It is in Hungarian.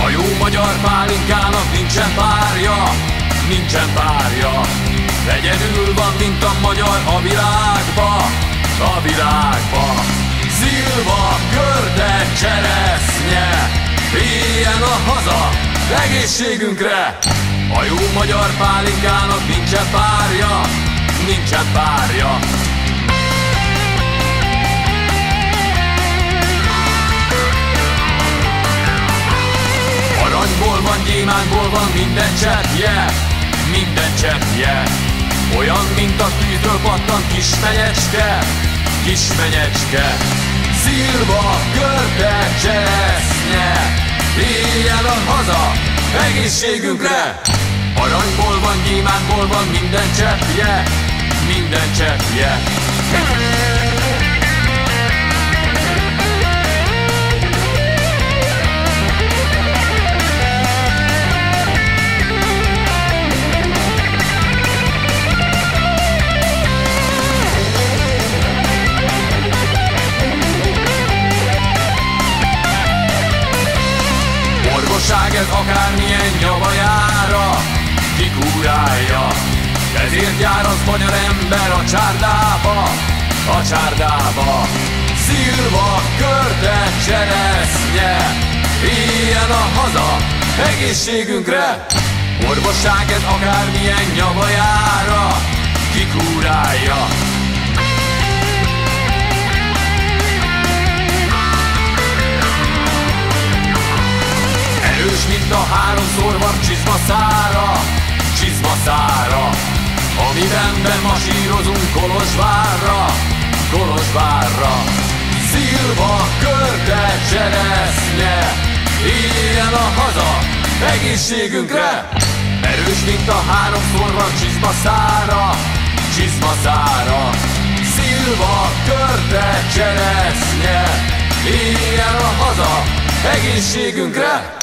A jó magyar pálinkának nincsen párja, nincsen párja. Egyedül van, mint a magyar a világba, a világba. Szilva, körte, cseresznye, éljen a haza egészségünkre. A jó magyar pálinkának nincsen párja, nincsen párja. Aranyból van, gyémántból van minden cseppje, minden cseppje. Olyan, mint a tűzről pattan kismenyecske, kismenyecske. Szilva, körte, cseresznye, éljen a haza egészségünkre. Aranyból van, gyémántból van minden cseppje, minden cseppje. Orvosság ez akármilyen nyavajára kikúrálja. Ezért jár az magyar ember a csárdába, a csárdába. Szilva, körte, cseresznye, éljen a haza egészségünkre. Orvosság ez akármilyen nyavajára kikúrálja. Erős, mint a háromszor van csizmaszára, csizmaszára. Amiben bemasírozunk Kolozsvárra, Kolozsvárra. Szilva, körte, cseresznye, éljen a haza egészségünkre. Erős, mint a háromszor van csizmaszára, csizmaszára. Szilva, körte, cseresznye, éljen a haza egészségünkre.